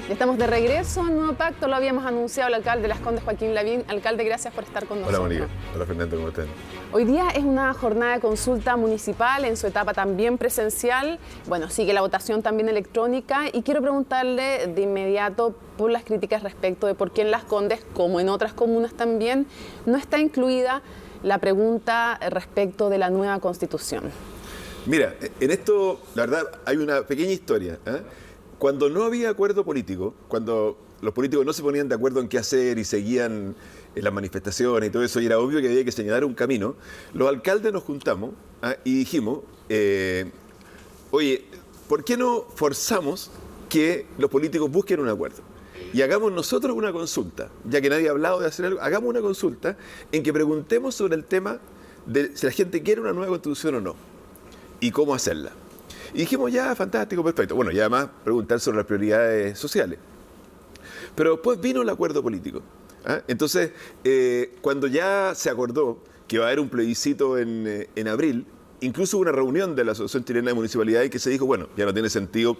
Ya estamos de regreso en Nuevo Pacto, lo habíamos anunciado el alcalde de Las Condes, Joaquín Lavín. Alcalde, gracias por estar con nosotros. Hola, Mónica. Hola, Fernando, ¿cómo están? Hoy día es una jornada de consulta municipal, en su etapa también presencial. Bueno, sigue la votación también electrónica y quiero preguntarle de inmediato por las críticas respecto de por qué en Las Condes, como en otras comunas también, no está incluida la pregunta respecto de la nueva Constitución. Mira, en esto, la verdad, hay una pequeña historia, ¿eh? Cuando no había acuerdo político, cuando los políticos no se ponían de acuerdo en qué hacer y seguían las manifestaciones y todo eso, y era obvio que había que señalar un camino, los alcaldes nos juntamos, ¿eh? Y dijimos, oye, ¿por qué no forzamos que los políticos busquen un acuerdo? Y hagamos nosotros una consulta, ya que nadie ha hablado de hacer algo, hagamos una consulta en que preguntemos sobre el tema de si la gente quiere una nueva constitución o no, y cómo hacerla. Y dijimos, ya, fantástico, perfecto. Bueno, y además preguntar sobre las prioridades sociales. Pero después vino el acuerdo político. ¿Ah? Entonces, cuando ya se acordó que iba a haber un plebiscito en abril, incluso hubo una reunión de la Asociación Chilena de Municipalidades que se dijo, bueno, ya no tiene sentido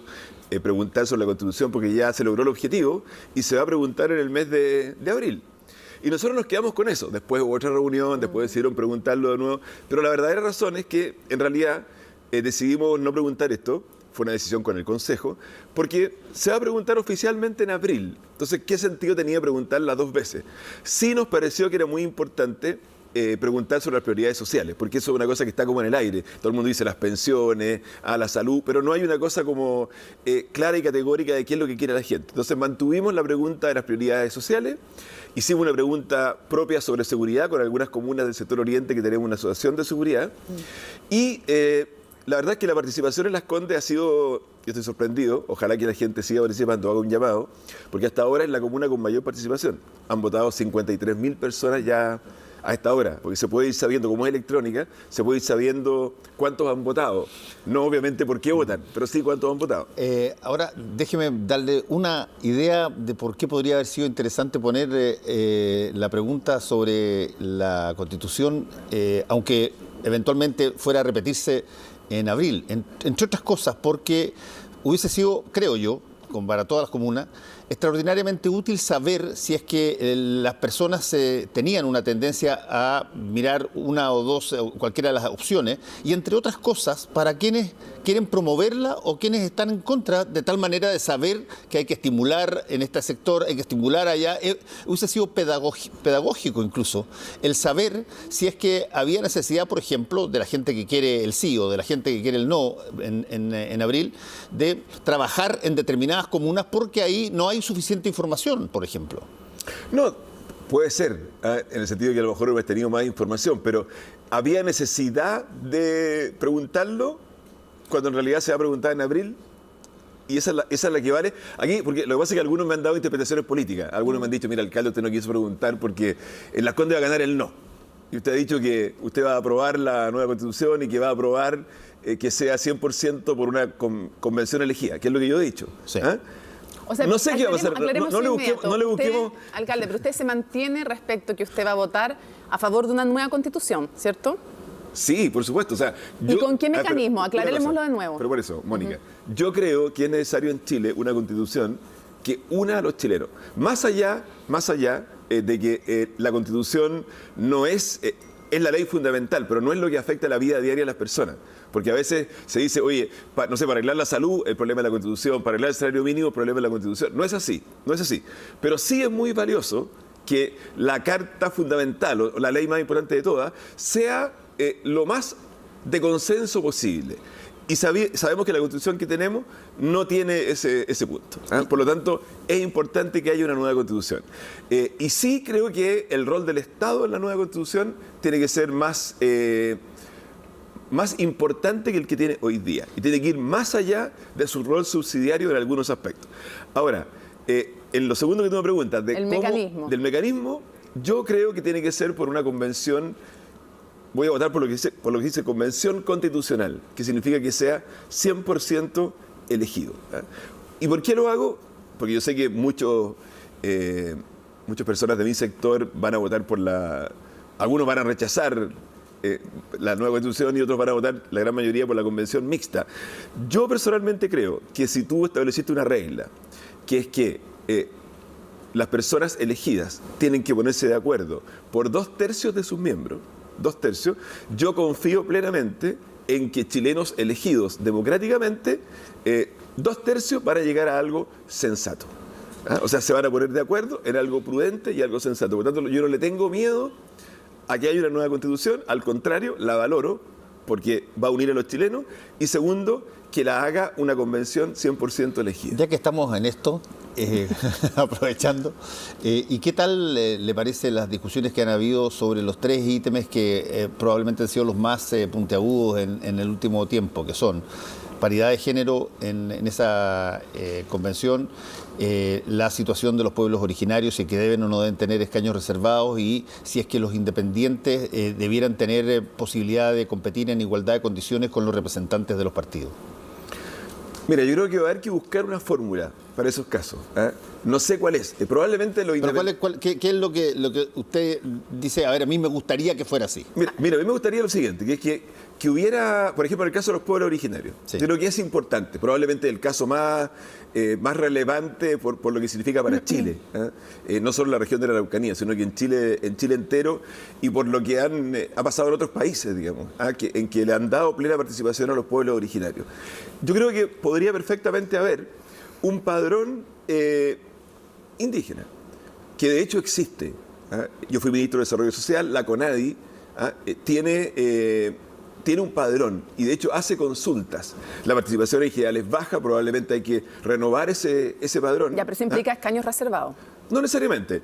preguntar sobre la Constitución porque ya se logró el objetivo y se va a preguntar en el mes de abril. Y nosotros nos quedamos con eso. Después hubo otra reunión, después decidieron preguntarlo de nuevo. Pero la verdadera razón es que, en realidad, decidimos no preguntar esto, fue una decisión con el Consejo, porque se va a preguntar oficialmente en abril. Entonces, ¿qué sentido tenía preguntarla dos veces? Sí nos pareció que era muy importante preguntar sobre las prioridades sociales, porque eso es una cosa que está como en el aire. Todo el mundo dice las pensiones, la salud, pero no hay una cosa como clara y categórica de qué es lo que quiere la gente. Entonces, mantuvimos la pregunta de las prioridades sociales, hicimos una pregunta propia sobre seguridad con algunas comunas del sector oriente que tenemos una asociación de seguridad, y la verdad es que la participación en Las Condes ha sido, yo estoy sorprendido, ojalá que la gente siga participando, haga un llamado, porque hasta ahora es la comuna con mayor participación. Han votado 53.000 personas ya a esta hora, porque se puede ir sabiendo, como es electrónica, se puede ir sabiendo cuántos han votado. No obviamente por qué votan, pero sí cuántos han votado. Ahora, déjeme darle una idea de por qué podría haber sido interesante poner la pregunta sobre la Constitución, aunque eventualmente fuera a repetirse en abril, entre otras cosas, porque hubiese sido, creo yo, para todas las comunas, extraordinariamente útil saber si es que las personas tenían una tendencia a mirar una o dos, cualquiera de las opciones, y entre otras cosas, para quienes quieren promoverla o quienes están en contra, de tal manera de saber que hay que estimular en este sector, hay que estimular allá. Hubiese sido pedagógico incluso el saber si es que había necesidad, por ejemplo, de la gente que quiere el sí o de la gente que quiere el no en abril, de trabajar en determinadas comunas porque ahí no hay suficiente información, por ejemplo. No, puede ser, en el sentido de que a lo mejor hubiera tenido más información, pero ¿había necesidad de preguntarlo cuando en realidad se va a preguntar en abril? Y esa es la que vale. Aquí, porque lo que pasa es que algunos me han dado interpretaciones políticas. Algunos me han dicho, mira, alcalde, usted no quiso preguntar porque en Las Condes va a ganar el no. Y usted ha dicho que usted va a aprobar la nueva Constitución y que va a aprobar que sea 100% por una convención elegida, que es lo que yo he dicho. Sí. ¿Ah? O sea, no sé qué va a pasar. No le busquemos. Usted, alcalde, pero usted se mantiene respecto a que usted va a votar a favor de una nueva Constitución, ¿cierto? Sí, por supuesto. O sea, ¿Y con qué mecanismo? Aclarémoslo de nuevo. Pero por eso, Mónica, yo creo que es necesario en Chile una Constitución que una a los chilenos. Más allá de que la Constitución no es la ley fundamental, pero no es lo que afecta la vida diaria de las personas. Porque a veces se dice, oye, no sé, para arreglar la salud, el problema es la Constitución, para arreglar el salario mínimo, el problema es la Constitución. No es así, no es así. Pero sí es muy valioso que la carta fundamental, o la ley más importante de todas, sea lo más de consenso posible. Y sabemos que la Constitución que tenemos no tiene ese punto. Por lo tanto, es importante que haya una nueva Constitución. Y sí creo que el rol del Estado en la nueva Constitución tiene que ser más importante que el que tiene hoy día. Y tiene que ir más allá de su rol subsidiario en algunos aspectos. Ahora, en lo segundo que tú me preguntas, del mecanismo, yo creo que tiene que ser por una convención. Voy a votar por lo que dice convención constitucional, que significa que sea 100% elegido. ¿Y por qué lo hago? Porque yo sé que muchas personas de mi sector van a votar algunos van a rechazar la nueva Constitución y otros van a votar, la gran mayoría, por la convención mixta. Yo personalmente creo que si tú estableciste una regla, que es que las personas elegidas tienen que ponerse de acuerdo por 2/3 de sus miembros, 2/3, yo confío plenamente en que chilenos elegidos democráticamente, 2/3 van a llegar a algo sensato. O sea, se van a poner de acuerdo en algo prudente y algo sensato. Por lo tanto, yo no le tengo miedo a que haya una nueva constitución, al contrario, la valoro porque va a unir a los chilenos, y segundo, que la haga una convención 100% elegida. Ya que estamos en esto, aprovechando, ¿y qué tal le parece las discusiones que han habido sobre los 3 ítems que probablemente han sido los más puntiagudos en el último tiempo, que son paridad de género en esa convención, la situación de los pueblos originarios y que deben o no deben tener escaños reservados, y si es que los independientes debieran tener posibilidad de competir en igualdad de condiciones con los representantes de los partidos? Mira, yo creo que va a haber que buscar una fórmula para esos casos. No sé cuál es. Probablemente lo ¿Qué es lo que usted dice? A ver, a mí me gustaría que fuera así. Mira, a mí me gustaría lo siguiente, que es que hubiera, por ejemplo, en el caso de los pueblos originarios. Sí. Yo creo que es importante, probablemente el caso más relevante por lo que significa para Chile. No solo la región de la Araucanía, sino que en Chile entero, y por lo que ha pasado en otros países, digamos, en que le han dado plena participación a los pueblos originarios. Yo creo que podría perfectamente haber un padrón indígena, que de hecho existe. Yo fui ministro de Desarrollo Social, la CONADI tiene un padrón y de hecho hace consultas. La participación en general es baja, probablemente hay que renovar ese padrón. Ya, pero eso implica escaños reservados. No necesariamente.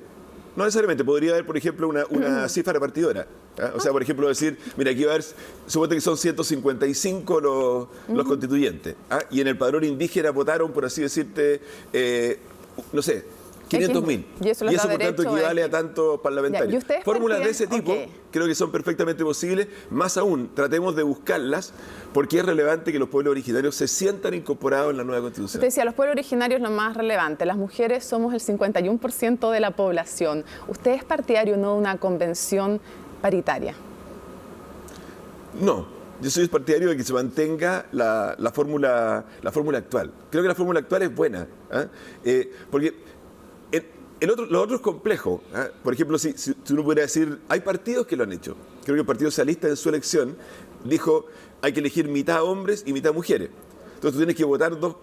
No necesariamente. Podría haber, por ejemplo, una cifra repartidora. O sea, por ejemplo, decir, mira, aquí va a haber, suponte que son 155 los constituyentes. Y en el padrón indígena votaron, por así decirte, no sé, 500.000. Y eso por tanto equivale a tantos parlamentarios. Fórmulas de ese tipo creo que son perfectamente posibles. Más aún, tratemos de buscarlas, porque es relevante que los pueblos originarios se sientan incorporados en la nueva Constitución. Usted decía, los pueblos originarios es lo más relevante. Las mujeres somos el 51% de la población. ¿Usted es partidario o no de una convención paritaria? No. Yo soy partidario de que se mantenga la fórmula actual. Creo que la fórmula actual es buena. Porque lo otro es complejo. Por ejemplo, si uno pudiera decir, hay partidos que lo han hecho. Creo que el Partido Socialista en su elección dijo, hay que elegir mitad hombres y mitad mujeres. Entonces tú tienes que votar dos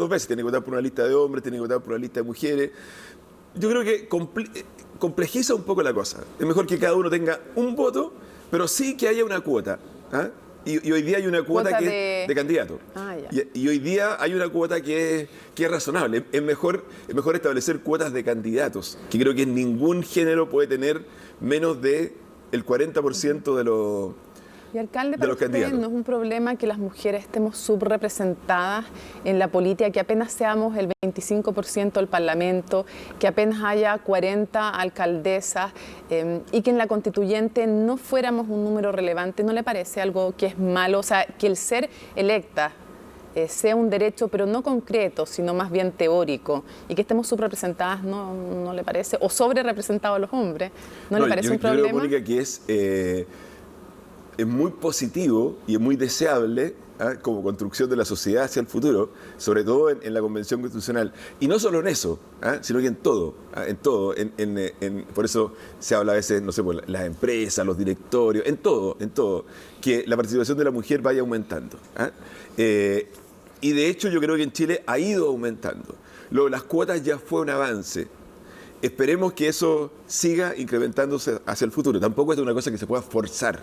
veces. Tienes que votar por una lista de hombres, tienes que votar por una lista de mujeres. Yo creo que complejiza un poco la cosa. Es mejor que cada uno tenga un voto, pero sí que haya una cuota. Y hoy día hay una cuota que es de candidato. Y hoy día hay una cuota que es razonable. Es mejor establecer cuotas de candidatos, que creo que ningún género puede tener menos del 40% de los Y alcalde, para usted, ¿no es un problema que las mujeres estemos subrepresentadas en la política, que apenas seamos el 25% del Parlamento, que apenas haya 40 alcaldesas y que en la constituyente no fuéramos un número relevante? ¿No le parece algo que es malo? O sea, que el ser electa sea un derecho, pero no concreto, sino más bien teórico, y que estemos subrepresentadas, ¿no le parece? O sobrerepresentados los hombres, ¿no le parece un problema? Yo creo, Mónica, que es muy positivo y es muy deseable como construcción de la sociedad hacia el futuro, sobre todo en la Convención Constitucional. Y no solo en eso, sino que en todo. Por eso se habla a veces, no sé, por las empresas, los directorios, en todo, que la participación de la mujer vaya aumentando. Y de hecho yo creo que en Chile ha ido aumentando. Luego, las cuotas ya fue un avance. Esperemos que eso siga incrementándose hacia el futuro. Tampoco es una cosa que se pueda forzar.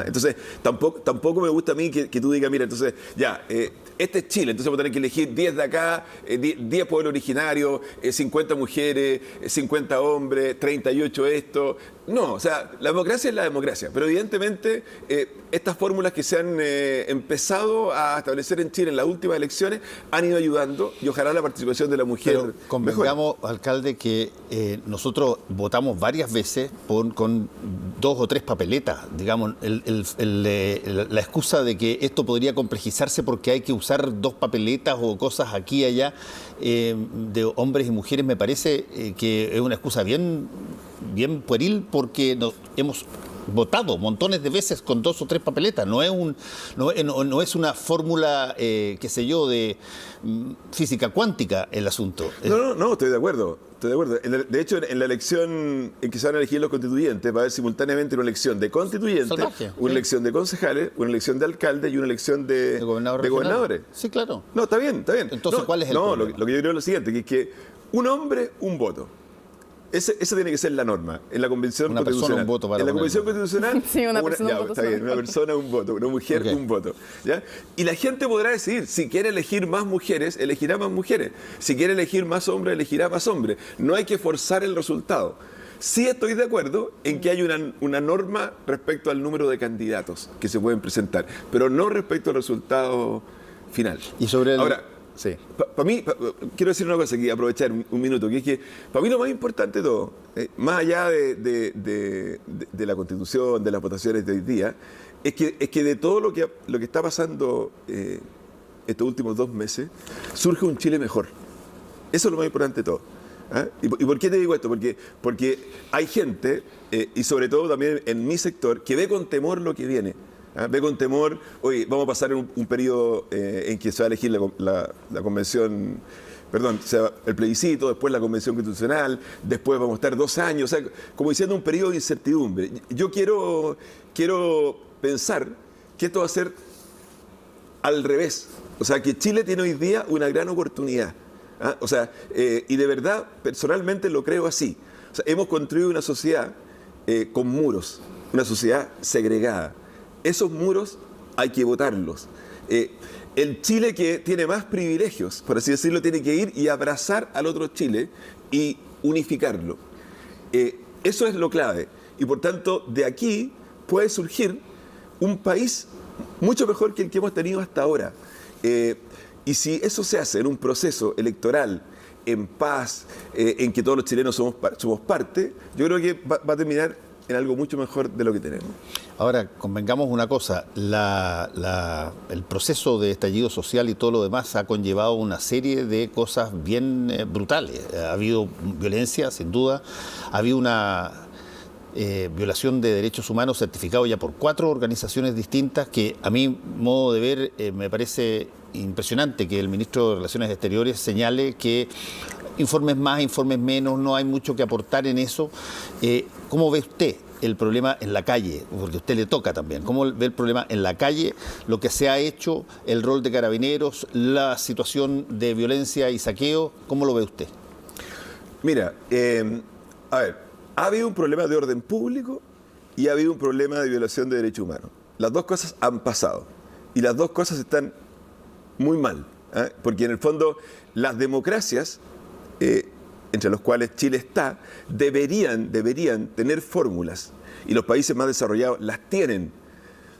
Entonces, tampoco me gusta a mí que tú digas, mira, entonces, ya, este es Chile, entonces vamos a tener que elegir 10 de acá, 10 pueblos originarios, 50 mujeres, 50 hombres, 38 esto. No, o sea, la democracia es la democracia, pero evidentemente estas fórmulas que se han empezado a establecer en Chile en las últimas elecciones han ido ayudando, y ojalá la participación de la mujer Pero convengamos, alcalde, que nosotros votamos varias veces con 2 o 3 papeletas, digamos, la excusa de que esto podría complejizarse porque hay que usar 2 papeletas o cosas aquí y allá de hombres y mujeres, me parece que es una excusa bien pueril, porque hemos votado montones de veces con 2 o 3 papeletas. No es una fórmula, qué sé yo, de física cuántica el asunto. No, estoy de acuerdo. De hecho, en la elección en que se van a elegir los constituyentes, va a haber simultáneamente una elección de constituyentes, Salvaje, una elección de concejales, una elección de alcaldes y una elección de gobernadores. Sí, claro. No, está bien. Entonces, ¿cuál es el problema? Lo que yo creo es lo siguiente, que es que un hombre, un voto. Esa tiene que ser la norma en la Convención Constitucional. Persona, un voto para en la Convención Constitucional, sí, una persona, un voto. Está bien, una persona, un voto. Una mujer, un voto. ¿Ya? Y la gente podrá decidir. Si quiere elegir más mujeres, elegirá más mujeres. Si quiere elegir más hombres, elegirá más hombres. No hay que forzar el resultado. Sí estoy de acuerdo en que hay una norma respecto al número de candidatos que se pueden presentar, pero no respecto al resultado final. Y sobre el... Ahora, sí. Para mí, quiero decir una cosa aquí, aprovechar un minuto, que es que para mí lo más importante de todo, más allá de la Constitución, de las votaciones de hoy día, es que de todo lo que está pasando estos últimos 2 meses, surge un Chile mejor. Eso es lo más importante de todo. ¿Ah? ¿Y por qué te digo esto? Porque hay gente, y sobre todo también en mi sector, que ve con temor lo que viene. Ve con temor, oye, vamos a pasar en un periodo en que se va a elegir la convención, perdón, el plebiscito, después la convención constitucional, después vamos a estar 2 años, o sea, como diciendo un periodo de incertidumbre. Yo quiero pensar que esto va a ser al revés, o sea, que Chile tiene hoy día una gran oportunidad. O sea, y de verdad, personalmente lo creo así. O sea, hemos construido una sociedad con muros, una sociedad segregada. Esos muros hay que botarlos. El Chile que tiene más privilegios, por así decirlo, tiene que ir y abrazar al otro Chile y unificarlo. Eso es lo clave. Y por tanto, de aquí puede surgir un país mucho mejor que el que hemos tenido hasta ahora. Y si eso se hace en un proceso electoral, en paz, en que todos los chilenos somos parte, yo creo que va a terminar en algo mucho mejor de lo que tenemos. Ahora, convengamos una cosa, el proceso de estallido social y todo lo demás ha conllevado una serie de cosas bien brutales. Ha habido violencia, sin duda, ha habido una violación de derechos humanos certificado ya por 4 organizaciones distintas que a mi modo de ver me parece impresionante que el ministro de Relaciones Exteriores señale que informes más, informes menos, no hay mucho que aportar en eso. ¿Cómo ve usted el problema en la calle? Porque a usted le toca también. ¿Cómo ve el problema en la calle, lo que se ha hecho, el rol de carabineros, la situación de violencia y saqueo? ¿Cómo lo ve usted? Mira, a ver, ha habido un problema de orden público y ha habido un problema de violación de derechos humanos. Las dos cosas han pasado y las dos cosas están muy mal, porque en el fondo las democracias, entre los cuales Chile está, deberían tener fórmulas, y los países más desarrollados las tienen.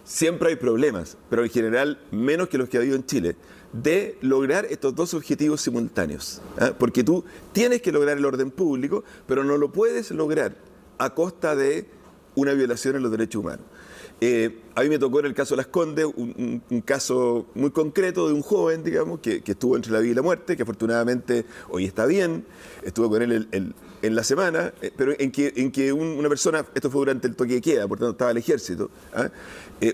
Siempre hay problemas, pero en general menos que los que ha habido en Chile, de lograr estos 2 objetivos simultáneos. Porque tú tienes que lograr el orden público, pero no lo puedes lograr a costa de una violación de los derechos humanos. A mí me tocó en el caso de Las Condes un caso muy concreto de un joven, digamos, que estuvo entre la vida y la muerte, que afortunadamente hoy está bien. Estuve con él en la semana, pero en que una persona, esto fue durante el toque de queda, por tanto estaba el ejército,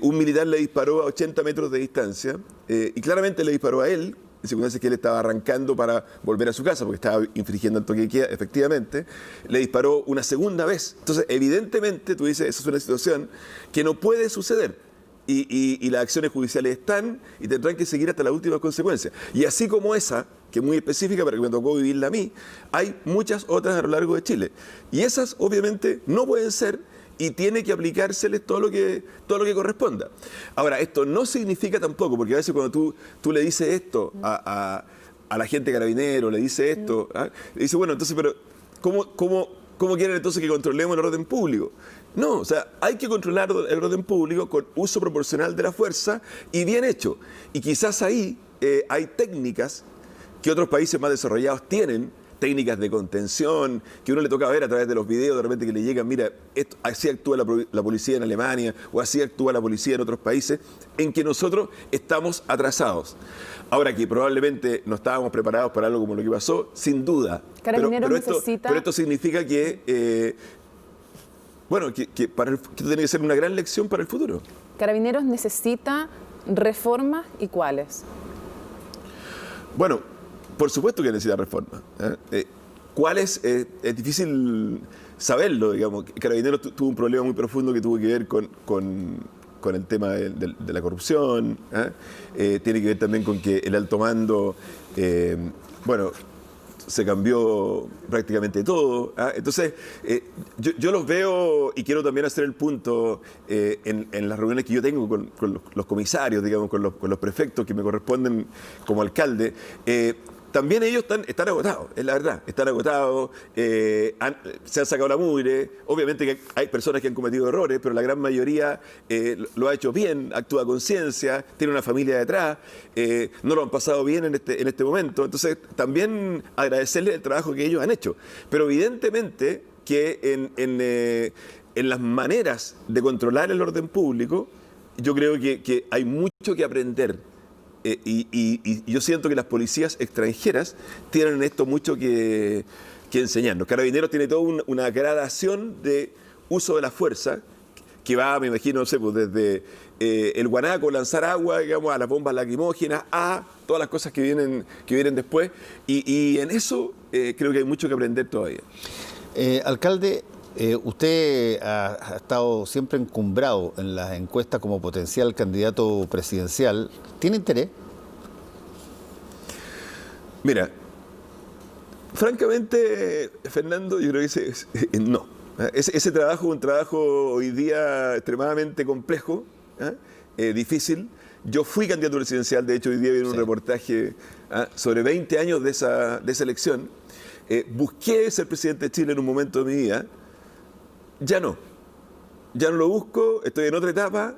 un militar le disparó a 80 metros de distancia y claramente le disparó a él, en circunstancias que él estaba arrancando para volver a su casa, porque estaba infringiendo el toque de queda, efectivamente, le disparó una segunda vez. Entonces, evidentemente, tú dices, esa es una situación que no puede suceder. Y las acciones judiciales están y tendrán que seguir hasta las últimas consecuencias. Y así como esa, que es muy específica, pero que me tocó vivirla a mí, hay muchas otras a lo largo de Chile. Y esas, obviamente, no pueden ser y tiene que aplicárseles todo lo que corresponda. Ahora, esto no significa tampoco, porque a veces cuando tú le dices esto a la gente carabinero, le dices esto, le dice, bueno, entonces, pero ¿cómo quieren entonces que controlemos el orden público? No, o sea, hay que controlar el orden público con uso proporcional de la fuerza y bien hecho. Y quizás ahí hay técnicas que otros países más desarrollados tienen, técnicas de contención, que uno le toca ver a través de los videos de repente que le llegan, mira, así actúa la policía en Alemania o así actúa la policía en otros países, en que nosotros estamos atrasados. Ahora que probablemente no estábamos preparados para algo como lo que pasó, sin duda. Pero esto significa que bueno, que tiene que ser una gran lección para el futuro. ¿Carabineros necesita reformas y cuáles? Bueno, por supuesto que necesita reforma. ¿Cuáles? Es difícil saberlo, digamos. Carabineros tuvo un problema muy profundo que tuvo que ver con el tema de la corrupción. Tiene que ver también con que el alto mando, bueno, se cambió prácticamente todo. Entonces, yo los veo y quiero también hacer el punto en las reuniones que yo tengo con los comisarios, digamos, con los prefectos que me corresponden como alcalde. También ellos están agotados, es la verdad, están agotados, se han sacado la mugre. Obviamente que hay personas que han cometido errores, pero la gran mayoría lo ha hecho bien, actúa a conciencia, tiene una familia detrás, no lo han pasado bien en este momento. Entonces, también agradecerles el trabajo que ellos han hecho. Pero evidentemente que en las maneras de controlar el orden público, yo creo que hay mucho que aprender. Y yo siento que las policías extranjeras tienen en esto mucho que enseñarnos. Carabineros tiene toda una gradación de uso de la fuerza que va, me imagino, no sé, pues desde el guanaco, lanzar agua, digamos, a las bombas lacrimógenas, a todas las cosas que vienen después. Y en eso creo que hay mucho que aprender todavía. Alcalde, usted ha estado siempre encumbrado en las encuestas como potencial candidato presidencial. ¿Tiene interés? Mira, francamente, Fernando, yo creo que no. Ese trabajo es un trabajo hoy día extremadamente complejo, difícil. Yo fui candidato presidencial, de hecho hoy día viene un reportaje sobre 20 años de esa elección. Busqué ser presidente de Chile en un momento de mi vida. Ya no lo busco, estoy en otra etapa,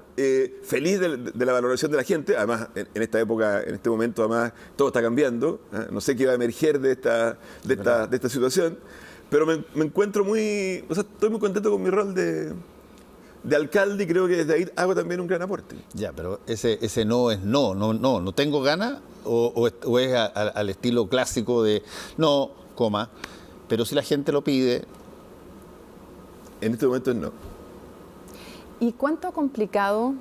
feliz de la valoración de la gente. Además, en esta época, en este momento, además, todo está cambiando. No sé qué va a emerger de esta situación, pero me encuentro estoy muy contento con mi rol de alcalde y creo que desde ahí hago también un gran aporte. Ya, pero ese no es no tengo ganas, o es al estilo clásico de no, coma, pero si la gente lo pide. En este momento es no. ¿Y cuánto ha complicado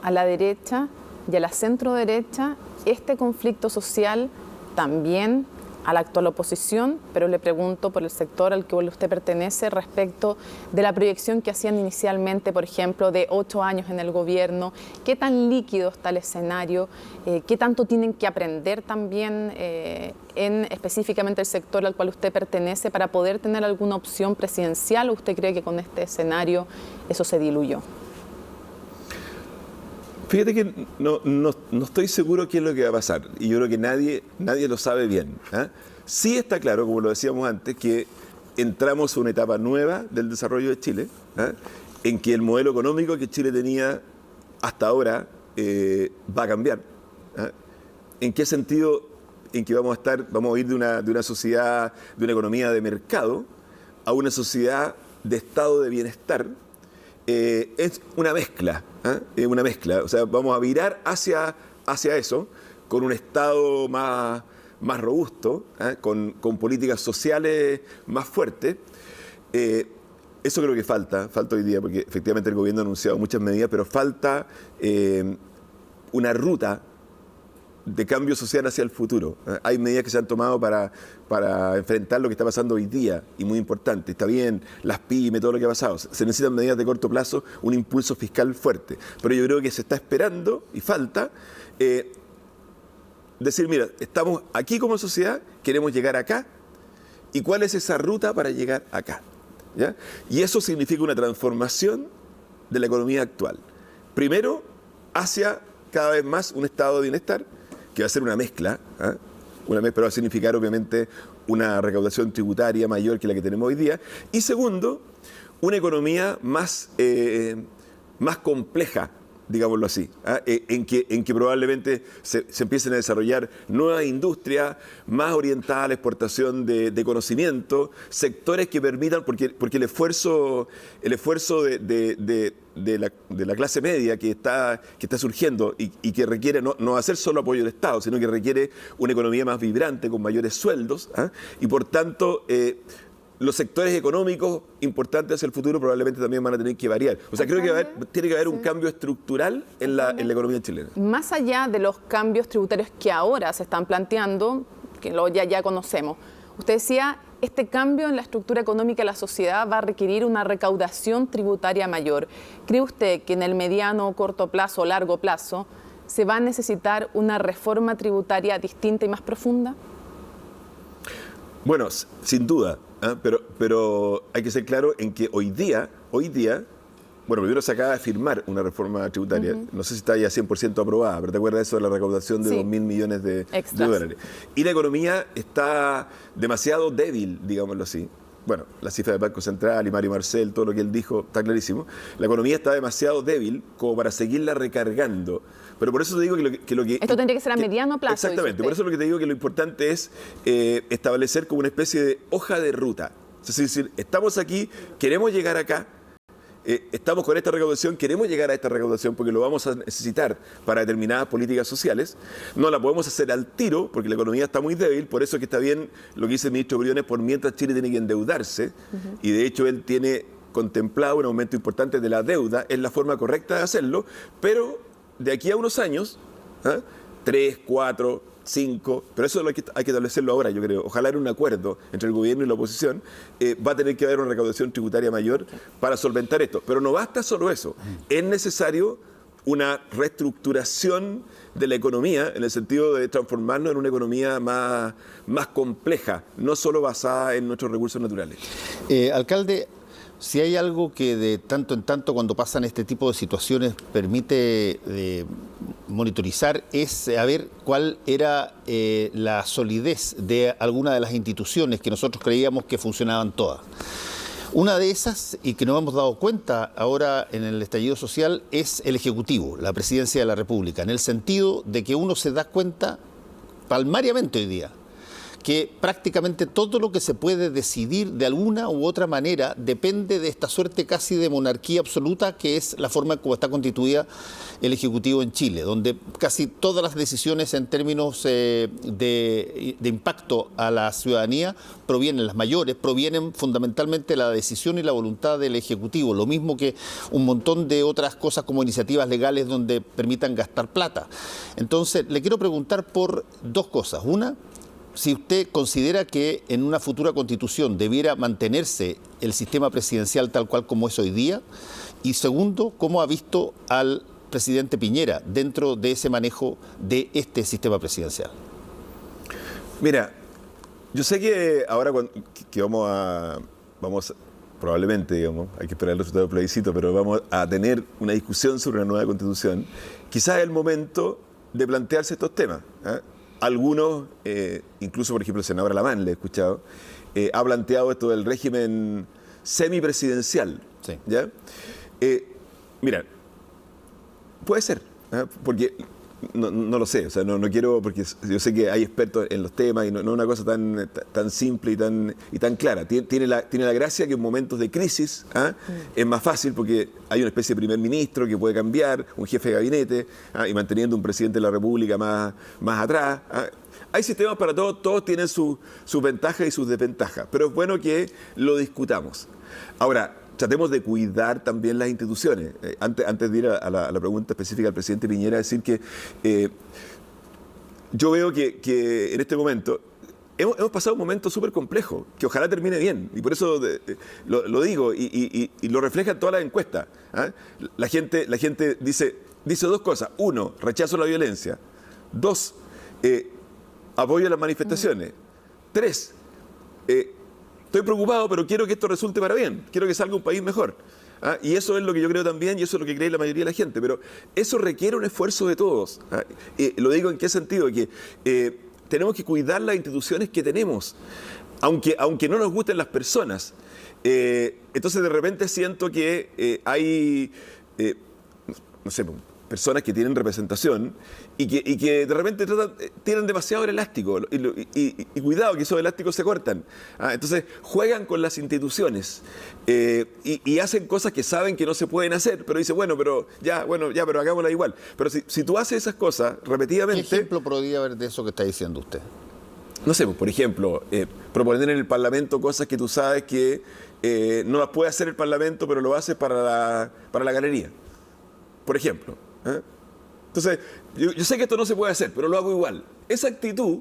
a la derecha y a la centro-derecha este conflicto social también a la actual oposición? Pero le pregunto por el sector al que usted pertenece respecto de la proyección que hacían inicialmente, por ejemplo, de 8 años en el gobierno. ¿Qué tan líquido está el escenario? ¿Qué tanto tienen que aprender también en específicamente el sector al cual usted pertenece para poder tener alguna opción presidencial? ¿O usted cree que con este escenario eso se diluyó? Fíjate que no estoy seguro qué es lo que va a pasar y yo creo que nadie lo sabe bien. Sí está claro, como lo decíamos antes, que entramos a una etapa nueva del desarrollo de Chile, en que el modelo económico que Chile tenía hasta ahora va a cambiar. ¿En qué sentido? En que vamos a ir de una sociedad, de una economía de mercado a una sociedad de estado de bienestar. Es una mezcla, o sea, vamos a virar hacia eso, con un Estado más robusto, con políticas sociales más fuertes. Eso creo que falta hoy día, porque efectivamente el gobierno ha anunciado muchas medidas, pero falta una ruta de cambio social hacia el futuro. Hay medidas que se han tomado para enfrentar lo que está pasando hoy día, y muy importante. Está bien, las pymes, todo lo que ha pasado. Se necesitan medidas de corto plazo, un impulso fiscal fuerte. Pero yo creo que se está esperando, y falta, decir, mira, estamos aquí como sociedad, queremos llegar acá, ¿y cuál es esa ruta para llegar acá? ¿Ya? Y eso significa una transformación de la economía actual. Primero, hacia cada vez más un estado de bienestar, que va a ser una mezcla, pero va a significar obviamente una recaudación tributaria mayor que la que tenemos hoy día. Y segundo, una economía más compleja, digámoslo así, en que probablemente se empiecen a desarrollar nuevas industrias más orientadas a la exportación de conocimiento, sectores que permitan, porque el esfuerzo de la clase media que está surgiendo y que requiere no hacer solo apoyo del Estado, sino que requiere una economía más vibrante, con mayores sueldos, y por tanto los sectores económicos importantes hacia el futuro probablemente también van a tener que variar. O sea, creo que tiene que haber un cambio estructural en la economía chilena. Más allá de los cambios tributarios que ahora se están planteando, que ya conocemos, usted decía, este cambio en la estructura económica de la sociedad va a requerir una recaudación tributaria mayor. ¿Cree usted que en el mediano, corto plazo o largo plazo se va a necesitar una reforma tributaria distinta y más profunda? Bueno, sin duda, pero hay que ser claro en que hoy día, bueno, primero se acaba de firmar una reforma tributaria, no sé si está ya 100% aprobada, pero ¿te acuerdas de eso de la recaudación de 2.000 millones de dólares? Y la economía está demasiado débil, digámoslo así. Bueno, la cifra del Banco Central y Mario Marcel, todo lo que él dijo está clarísimo. La economía está demasiado débil como para seguirla recargando. Pero por eso te digo que lo que... Esto tendría que ser a mediano plazo. Exactamente, por eso lo que te digo que lo importante es establecer como una especie de hoja de ruta. Es decir, estamos aquí, queremos llegar acá, estamos con esta recaudación, queremos llegar a esta recaudación porque lo vamos a necesitar para determinadas políticas sociales. No la podemos hacer al tiro porque la economía está muy débil, por eso que está bien lo que dice el ministro Briones, por mientras Chile tiene que endeudarse, y de hecho él tiene contemplado un aumento importante de la deuda, es la forma correcta de hacerlo, pero de aquí a unos años, 3, 4, 5, pero eso hay que establecerlo ahora, yo creo. Ojalá en un acuerdo entre el gobierno y la oposición, va a tener que haber una recaudación tributaria mayor para solventar esto. Pero no basta solo eso, es necesario una reestructuración de la economía en el sentido de transformarnos en una economía más compleja, no solo basada en nuestros recursos naturales. Alcalde, si hay algo que de tanto en tanto cuando pasan este tipo de situaciones permite monitorizar es saber cuál era la solidez de alguna de las instituciones que nosotros creíamos que funcionaban todas. Una de esas, y que nos hemos dado cuenta ahora en el estallido social, es el Ejecutivo, la Presidencia de la República, en el sentido de que uno se da cuenta palmariamente hoy día que prácticamente todo lo que se puede decidir de alguna u otra manera depende de esta suerte casi de monarquía absoluta que es la forma como está constituida el Ejecutivo en Chile, donde casi todas las decisiones en términos de impacto a la ciudadanía provienen, las mayores, provienen fundamentalmente de la decisión y la voluntad del Ejecutivo, lo mismo que un montón de otras cosas como iniciativas legales donde permitan gastar plata. Entonces, le quiero preguntar por dos cosas. Una, si usted considera que en una futura constitución debiera mantenerse el sistema presidencial tal cual como es hoy día, y segundo, ¿cómo ha visto al presidente Piñera dentro de ese manejo de este sistema presidencial? Mira, yo sé que ahora que vamos probablemente, digamos, hay que esperar el resultado del plebiscito, pero vamos a tener una discusión sobre una nueva constitución. Quizás es el momento de plantearse estos temas, ¿eh? Algunos, incluso por ejemplo el senador Alamán, le he escuchado, ha planteado esto del régimen semipresidencial. Sí. ¿Ya? Mira, puede ser, porque no lo sé, o sea, no quiero, porque yo sé que hay expertos en los temas y no es una cosa tan simple y tan clara. Tiene la gracia que en momentos de crisis es más fácil porque hay una especie de primer ministro que puede cambiar, un jefe de gabinete, y manteniendo un presidente de la República más atrás. Hay sistemas para todos tienen sus ventajas y sus desventajas, pero es bueno que lo discutamos. Ahora, tratemos de cuidar también las instituciones. Antes de ir a la pregunta específica del presidente Piñera, decir que yo veo que en este momento hemos pasado un momento súper complejo, que ojalá termine bien, y por eso lo digo, y lo refleja en todas las encuestas. La gente dice dos cosas. Uno, rechazo a la violencia. Dos, apoyo a las manifestaciones. Tres, estoy preocupado, pero quiero que esto resulte para bien. Quiero que salga un país mejor. Y eso es lo que yo creo también, y eso es lo que cree la mayoría de la gente. Pero eso requiere un esfuerzo de todos. Lo digo en qué sentido, que tenemos que cuidar las instituciones que tenemos, aunque no nos gusten las personas. Entonces de repente siento que hay, no sé, personas que tienen representación y que de repente tienen demasiado el elástico y cuidado que esos elásticos se cortan. Entonces juegan con las instituciones y hacen cosas que saben que no se pueden hacer, pero dicen, pero hagámosla igual. Pero si tú haces esas cosas repetidamente... ¿Qué ejemplo podría haber de eso que está diciendo usted? no sé, pues, por ejemplo, proponer en el Parlamento cosas que tú sabes que no las puede hacer el Parlamento, pero lo haces para la galería, por ejemplo. Entonces, yo sé que esto no se puede hacer, pero lo hago igual. Esa actitud,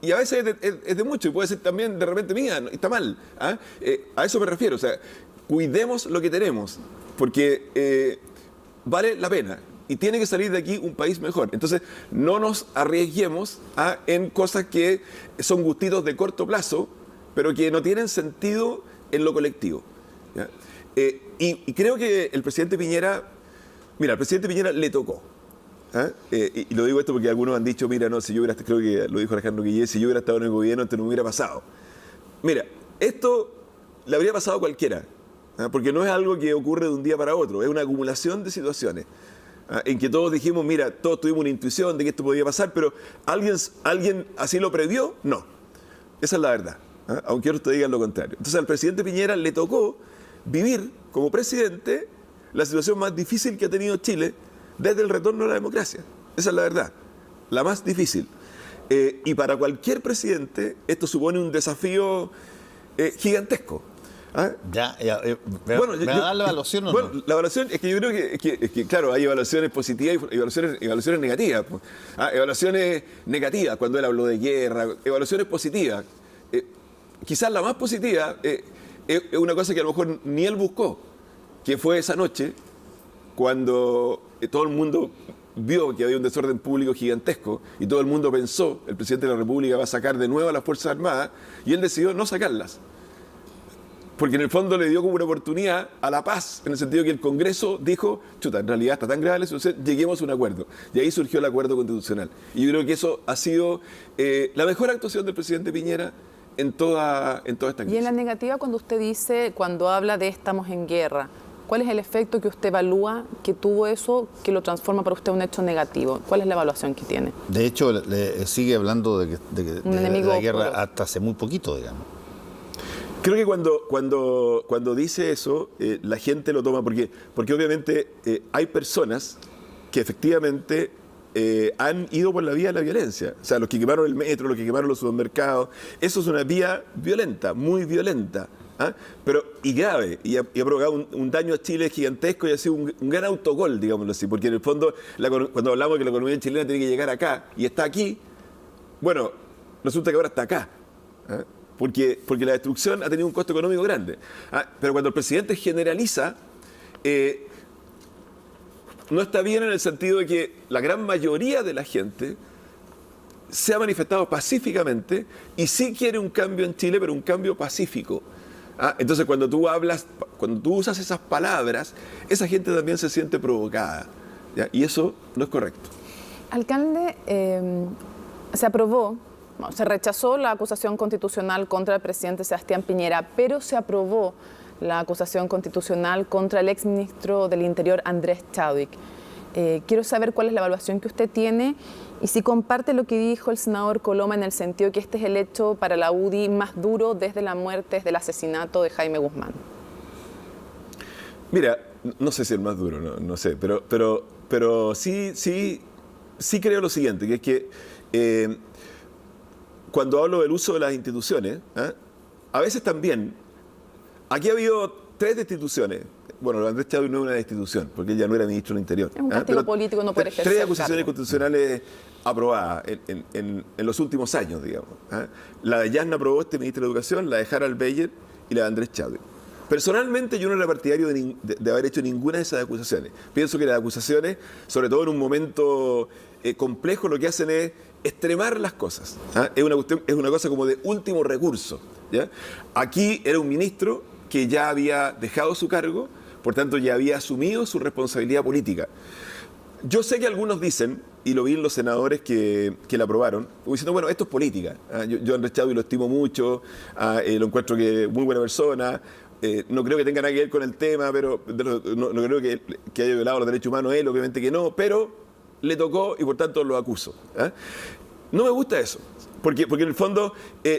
y a veces es de mucho, y puede ser también de repente mía, está mal. A eso me refiero, o sea, cuidemos lo que tenemos, porque vale la pena. Y tiene que salir de aquí un país mejor. Entonces, no nos arriesguemos en cosas que son gustitos de corto plazo, pero que no tienen sentido en lo colectivo. ¿Ya? Y creo que el presidente Piñera, mira, al presidente Piñera le tocó. Y lo digo esto porque algunos han dicho, mira, no, si yo hubiera, creo que lo dijo Alejandro Guillé, si yo hubiera estado en el gobierno, esto no me hubiera pasado. Mira, esto le habría pasado a cualquiera, porque no es algo que ocurre de un día para otro, es una acumulación de situaciones. En que todos dijimos, mira, todos tuvimos una intuición de que esto podía pasar, pero ¿alguien así lo previó? No. Esa es la verdad, aunque otros te digan lo contrario. Entonces al presidente Piñera le tocó vivir como presidente la situación más difícil que ha tenido Chile desde el retorno a la democracia. Esa es la verdad, la más difícil. Y para cualquier presidente esto supone un desafío gigantesco. Bueno, ¿me va a dar la evaluación o bueno, no? La evaluación es que yo creo que, claro, hay evaluaciones positivas y evaluaciones negativas. Evaluaciones negativas, cuando él habló de guerra, evaluaciones positivas. Quizás la más positiva es una cosa que a lo mejor ni él buscó, que fue esa noche cuando todo el mundo vio que había un desorden público gigantesco y todo el mundo pensó, el presidente de la República va a sacar de nuevo a las Fuerzas Armadas, y él decidió no sacarlas. Porque en el fondo le dio como una oportunidad a la paz, en el sentido que el Congreso dijo, chuta, en realidad está tan grave la situación, lleguemos a un acuerdo. Y ahí surgió el acuerdo constitucional. Y yo creo que eso ha sido la mejor actuación del presidente Piñera en toda esta crisis. Y en la negativa, cuando habla de estamos en guerra, ¿cuál es el efecto que usted evalúa que tuvo eso, que lo transforma para usted en un hecho negativo? ¿Cuál es la evaluación que tiene? De hecho, sigue hablando de la guerra hasta hace muy poquito, digamos. Creo que cuando dice eso, la gente lo toma porque obviamente hay personas que efectivamente han ido por la vía de la violencia. O sea, los que quemaron el metro, los que quemaron los supermercados, eso es una vía violenta, muy violenta. Pero y grave, y ha provocado un daño a Chile gigantesco y ha sido un gran autogol, digámoslo así, porque en el fondo, cuando hablamos de que la economía chilena tiene que llegar acá y está aquí, bueno, resulta que ahora está acá. Porque la destrucción ha tenido un costo económico grande. Pero cuando el presidente generaliza, no está bien en el sentido de que la gran mayoría de la gente se ha manifestado pacíficamente y sí quiere un cambio en Chile, pero un cambio pacífico. Entonces cuando tú usas esas palabras, esa gente también se siente provocada, ¿ya? Y eso no es correcto. Alcalde, se rechazó la acusación constitucional contra el presidente Sebastián Piñera, pero se aprobó la acusación constitucional contra el exministro del Interior, Andrés Chadwick. Quiero saber cuál es la evaluación que usted tiene y si comparte lo que dijo el senador Coloma en el sentido que este es el hecho para la UDI más duro desde la muerte, desde el asesinato de Jaime Guzmán. Mira, no sé si el más duro, no sé, pero sí creo lo siguiente, que es que cuando hablo del uso de las instituciones, a veces también, aquí ha habido 3 destituciones. Bueno, Andrés Chadwick no es una destitución, porque él ya no era ministro del Interior. Es un castigo político, no puede ejercer 3 acusaciones constitucionales aprobadas en los últimos años, digamos. La de Yasna Proboste, ministro de Educación, la de Harald Beyer y la de Andrés Chadwick. Personalmente yo no era partidario de haber hecho ninguna de esas acusaciones. Pienso que las acusaciones, sobre todo en un momento complejo, lo que hacen es extremar las cosas. Es una cosa como de último recurso, ¿ya? Aquí era un ministro que ya había dejado su cargo, por tanto ya había asumido su responsabilidad política. Yo sé que algunos dicen, y lo vi en los senadores que la aprobaron, diciendo, bueno, esto es política. Yo a Andrés Chadwick lo estimo mucho, lo encuentro que es muy buena persona, no creo que tenga nada que ver con el tema, pero no creo que haya violado los derechos humanos él, obviamente que no, pero le tocó y por tanto lo acuso. No me gusta eso, porque en el fondo,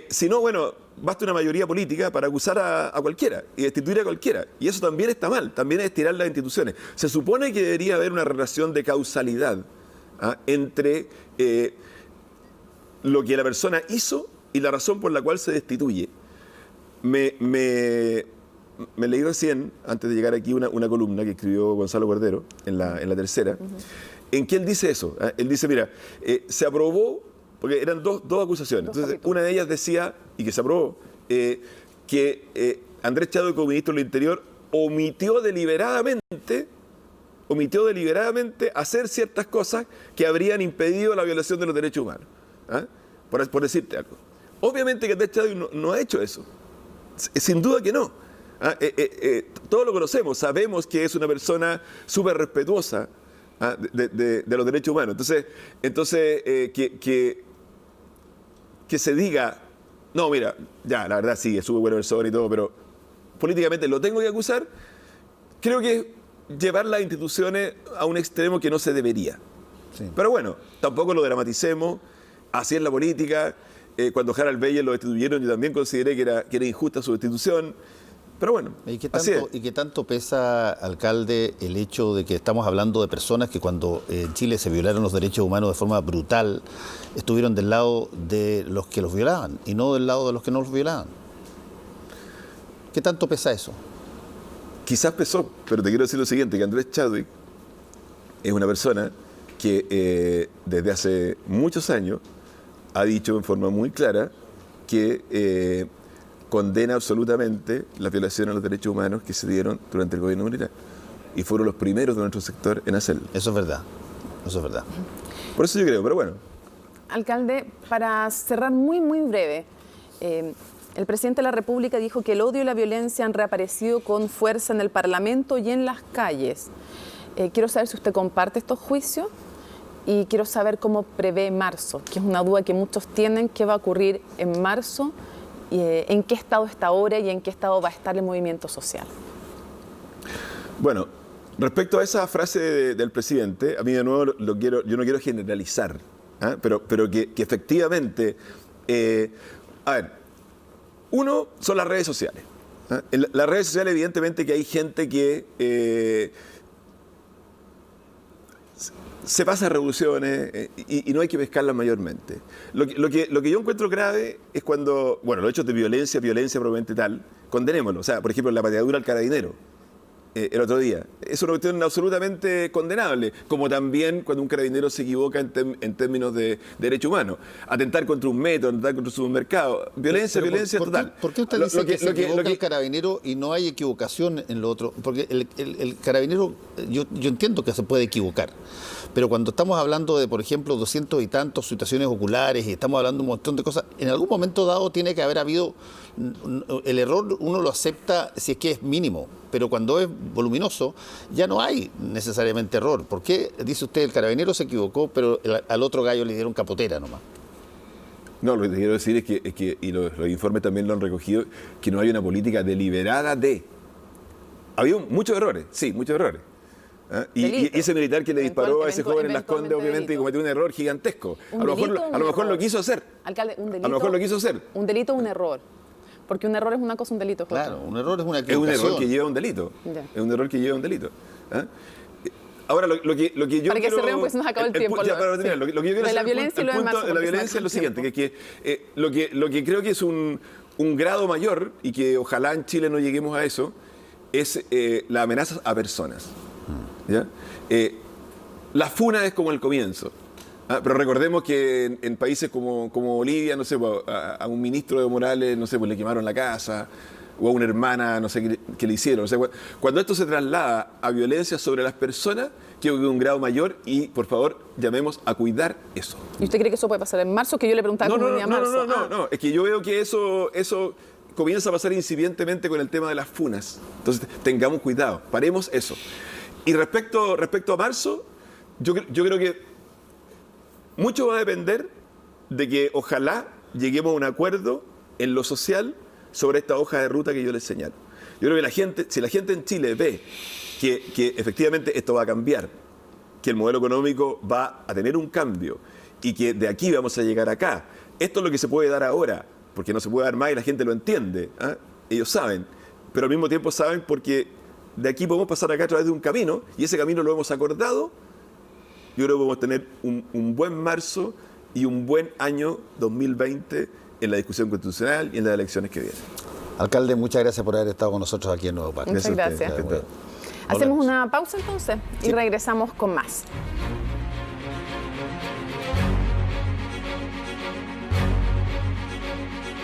si no, bueno, basta una mayoría política para acusar a cualquiera y destituir a cualquiera. Y eso también está mal, también es estirar las instituciones. Se supone que debería haber una relación de causalidad entre lo que la persona hizo y la razón por la cual se destituye. Me leí recién, antes de llegar aquí, una columna que escribió Gonzalo Cordero en la Tercera, en que él dice eso. Él dice, mira, se aprobó, porque eran dos acusaciones. Entonces, una de ellas decía, y que se aprobó, que Andrés Chadwick, como ministro del Interior, omitió deliberadamente hacer ciertas cosas que habrían impedido la violación de los derechos humanos. Por decirte algo. Obviamente que Andrés Chadwick no ha hecho eso. Sin duda que no. Todos lo conocemos, sabemos que es una persona súper respetuosa de los derechos humanos. Entonces que se diga, no, mira, ya, la verdad sí, es súper buena persona y todo, pero políticamente lo tengo que acusar, creo que llevar las instituciones a un extremo que no se debería. Sí. Pero bueno, tampoco lo dramaticemos, así es la política. Cuando Harald Beyer lo destituyeron, yo también consideré que era injusta su destitución. Pero bueno, ¿Y qué tanto pesa, alcalde, el hecho de que estamos hablando de personas que cuando en Chile se violaron los derechos humanos de forma brutal, estuvieron del lado de los que los violaban y no del lado de los que no los violaban? ¿Qué tanto pesa eso? Quizás pesó, pero te quiero decir lo siguiente, que Andrés Chadwick es una persona que desde hace muchos años ha dicho en forma muy clara que condena absolutamente las violaciones a los derechos humanos que se dieron durante el gobierno militar. Y fueron los primeros de nuestro sector en hacerlo. Eso es verdad, eso es verdad. Por eso yo creo, pero bueno. Alcalde, para cerrar muy breve, el presidente de la República dijo que el odio y la violencia han reaparecido con fuerza en el Parlamento y en las calles. Quiero saber si usted comparte estos juicios y quiero saber cómo prevé marzo, que es una duda que muchos tienen, qué va a ocurrir en marzo, en qué estado está ahora y en qué estado va a estar el movimiento social. Bueno, respecto a esa frase del presidente, a mí de nuevo yo no quiero generalizar, pero que efectivamente, a ver, uno son las redes sociales. En las redes sociales evidentemente que hay gente que se pasa revoluciones y no hay que pescarlas mayormente. Lo que yo encuentro grave es cuando, bueno, los hechos de violencia probablemente tal, condenémoslo. O sea, por ejemplo, la pateadura al carabinero el otro día. Es una cuestión absolutamente condenable, como también cuando un carabinero se equivoca en términos de derecho humano. Atentar contra un metro, atentar contra un supermercado. Violencia total. ¿Por qué usted dice que se equivoca el carabinero y no hay equivocación en lo otro? Porque el carabinero, yo entiendo que se puede equivocar, pero cuando estamos hablando de, por ejemplo, 200 y tantos situaciones oculares y estamos hablando de un montón de cosas, en algún momento dado tiene que haber habido el error, uno lo acepta si es que es mínimo, pero cuando es voluminoso ya no hay necesariamente error. ¿Por qué dice usted el carabinero se equivocó, pero al otro gallo le dieron capotera nomás? No, lo que quiero decir es que y los informes también lo han recogido, que no hay una política deliberada de... Había muchos errores, sí, muchos errores. Y ese militar que le disparó a ese joven en Las Condes, obviamente, cometió un error gigantesco. A lo mejor lo quiso hacer. Alcalde, un delito. A lo mejor lo quiso hacer. Un delito o un error. Porque un error es una cosa, un delito es otra. Claro, un error es una equivocación. Es un error que lleva a un delito. Ya. Es un error que lleva a un delito. Ahora, lo que yo para que se rean, pues nos acabó el tiempo. Lo que yo quiero de la violencia y lo demás. Es lo siguiente, que lo que creo que es un grado mayor, y que ojalá en Chile no lleguemos a eso, es la amenaza a personas. ¿Ya? La funa es como el comienzo. Pero recordemos que en países como Bolivia, no sé, a un ministro de Morales, no sé, pues le quemaron la casa, o a una hermana, no sé qué le hicieron. O sea, cuando esto se traslada a violencia sobre las personas, creo que es un grado mayor y, por favor, llamemos a cuidar eso. ¿Y usted cree que eso puede pasar en marzo? Que yo le preguntaba cómo venía marzo. No, es que yo veo que eso comienza a pasar incipientemente con el tema de las funas. Entonces, tengamos cuidado, paremos eso. Y respecto a marzo, yo creo que mucho va a depender de que ojalá lleguemos a un acuerdo en lo social sobre esta hoja de ruta que yo les señalo. Yo creo que si la gente en Chile ve que efectivamente esto va a cambiar, que el modelo económico va a tener un cambio y que de aquí vamos a llegar acá, esto es lo que se puede dar ahora, porque no se puede dar más y la gente lo entiende, ellos saben, pero al mismo tiempo saben porque de aquí podemos pasar acá a través de un camino y ese camino lo hemos acordado. Yo creo que podemos tener un buen marzo y un buen año 2020 en la discusión constitucional y en las elecciones que vienen. Alcalde, muchas gracias por haber estado con nosotros aquí en Nuevo Parque. Muchas gracias. Hacemos una pausa entonces y regresamos con más.